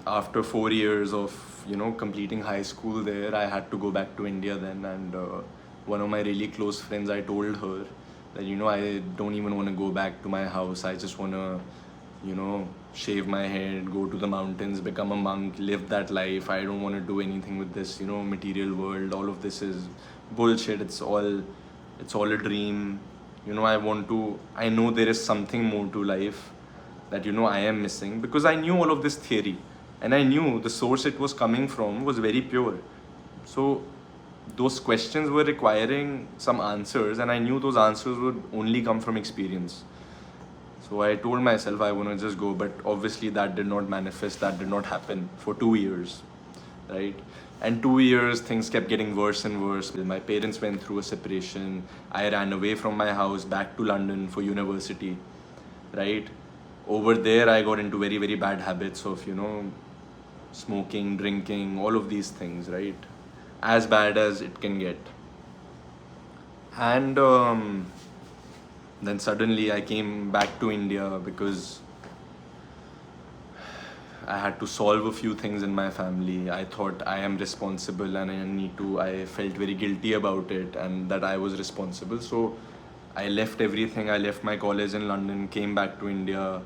after 4 years of completing high school there, I had to go back to India then. And one of my really close friends, I told her that I don't even want to go back to my house. I just want to shave my head, go to the mountains, become a monk, live that life. I don't want to do anything with this material world. All of this is bullshit. It's all a dream. I know there is something more to life that I am missing, because I knew all of this theory, and I knew the source it was coming from was very pure. So those questions were requiring some answers, and I knew those answers would only come from experience. So I told myself I want to just go, but obviously that did not manifest, that did not happen for 2 years, right? And 2 years, things kept getting worse and worse. My parents went through a separation. I ran away from my house back to London for university, right? Over there, I got into very, very bad habits of, smoking, drinking, all of these things, right? As bad as it can get. And then suddenly I came back to India because I had to solve a few things in my family. I thought I am responsible and I felt very guilty about it and that I was responsible. So I left everything. I left my college in London, came back to India,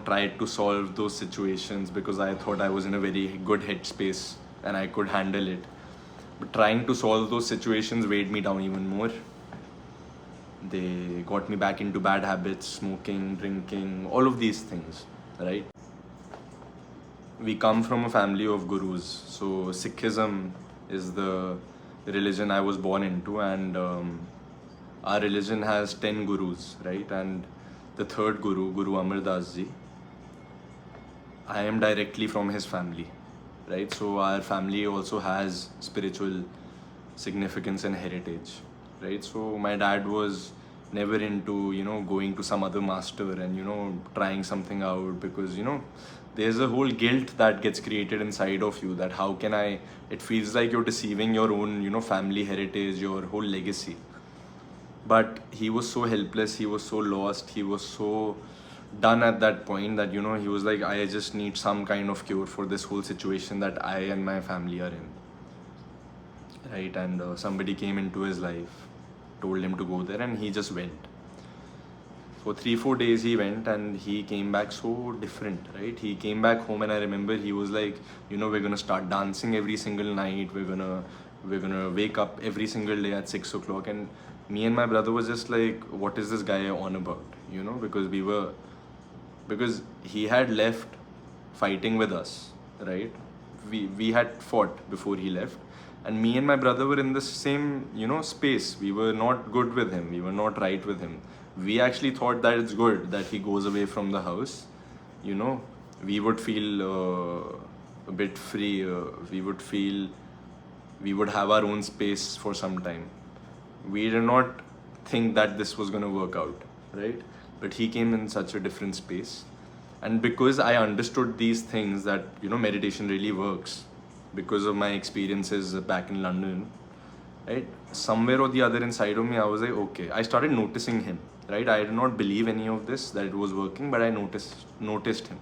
tried to solve those situations because I thought I was in a very good headspace and I could handle it. But trying to solve those situations weighed me down even more. They got me back into bad habits, smoking, drinking, all of these things, right? We come from a family of gurus. So Sikhism is the religion I was born into, and our religion has 10 gurus, right? And the third guru, Guru Amar Das Ji, I am directly from his family, right? So our family also has spiritual significance and heritage, right? So my dad was never into going to some other master and trying something out, because there's a whole guilt that gets created inside of you, that how can I, it feels like you're deceiving your own family heritage, your whole legacy. But he was so helpless, he was so lost, he was so done at that point that he was like, I just need some kind of cure for this whole situation that I and my family are in, right? And somebody came into his life, told him to go there, and he just went. For 3-4 days he went, and he came back so different, right? He came back home, and I remember he was like, we're gonna start dancing every single night, we're gonna wake up every single day at 6 o'clock. And me and my brother was just like, what is this guy on about? Because he had left fighting with us, right? We had fought before he left, and me and my brother were in the same space. We were not good with him, we were not right with him. We actually thought that it's good that he goes away from the house. We would feel a bit free. We would have our own space for some time. We did not think that this was going to work out, right? But he came in such a different space. And because I understood these things, that meditation really works, because of my experiences back in London, right? Somewhere or the other inside of me, I was like, okay. I started noticing him, right? I did not believe any of this, that it was working, but I noticed him.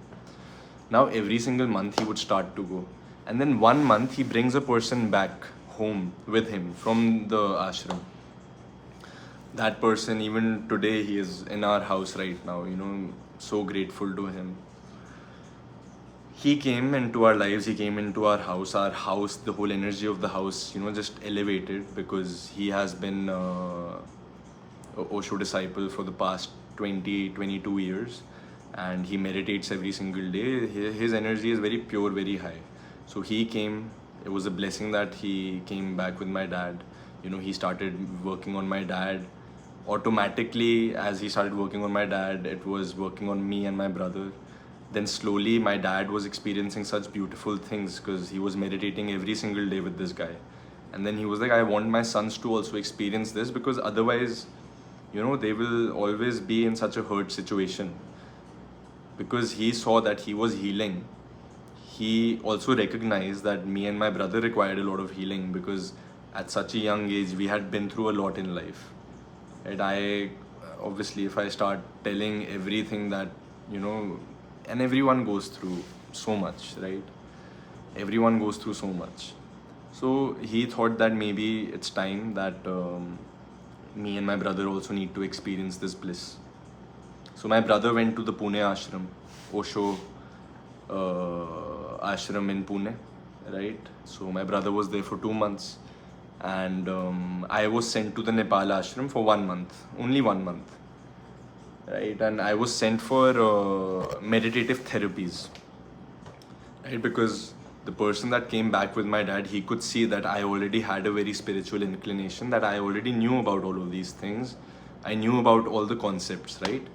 Now every single month he would start to go, and then one month he brings a person back home with him from the ashram. That person, even today, he is in our house right now. So grateful to him. He came into our lives, he came into our house, the whole energy of the house just elevated, because he has been a Osho disciple for the past 22 years, and he meditates every single day. His energy is very pure, very high. So he came. It was a blessing that he came back with my dad. He started working on my dad. Automatically, as he started working on my dad, it was working on me and my brother. Then slowly my dad was experiencing such beautiful things, because he was meditating every single day with this guy. And then he was like, I want my sons to also experience this, because otherwise they will always be in such a hurt situation. Because he saw that he was healing, he also recognized that me and my brother required a lot of healing, because at such a young age we had been through a lot in life. And I obviously, if I start telling everything that and everyone goes through, so much, right? Everyone goes through so much. So he thought that maybe it's time that me and my brother also need to experience this bliss. So my brother went to the Pune ashram, Osho ashram in Pune, right? So my brother was there for 2 months, and I was sent to the Nepal ashram for 1 month, only 1 month, right? And I was sent for meditative therapies, right? Because the person that came back with my dad, he could see that I already had a very spiritual inclination, that I already knew about all of these things. I knew about all the concepts, right?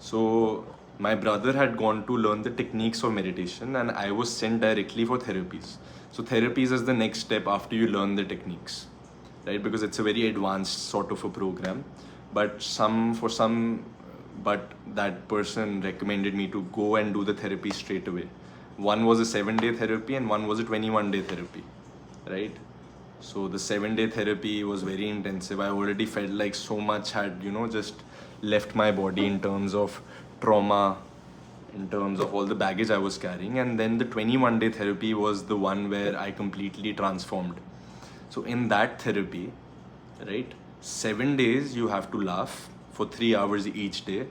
So my brother had gone to learn the techniques of meditation, and I was sent directly for therapies. So therapies is the next step after you learn the techniques, right? Because it's a very advanced sort of a program. But that person recommended me to go and do the therapy straight away. One was a 7-day therapy and one was a 21-day therapy, right? So the 7-day therapy was very intensive. I already felt like so much had, just left my body in terms of trauma, in terms of all the baggage I was carrying. And then the 21-day therapy was the one where I completely transformed. So in that therapy, right, 7 days you have to laugh for 3 hours each day.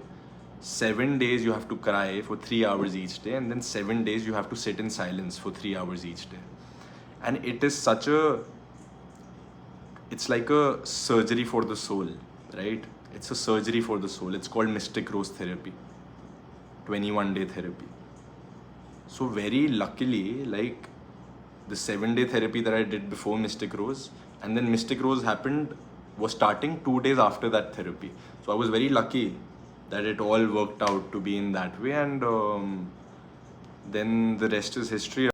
7 days you have to cry for 3 hours each day, and then 7 days you have to sit in silence for 3 hours each day. And it's like a surgery for the soul, right? It's a surgery for the soul. It's called Mystic Rose Therapy, 21-day therapy. So very luckily, like the 7-day therapy that I did before Mystic Rose, and then Mystic Rose was starting 2 days after that therapy. So I was very lucky that it all worked out to be in that way, and then the rest is history.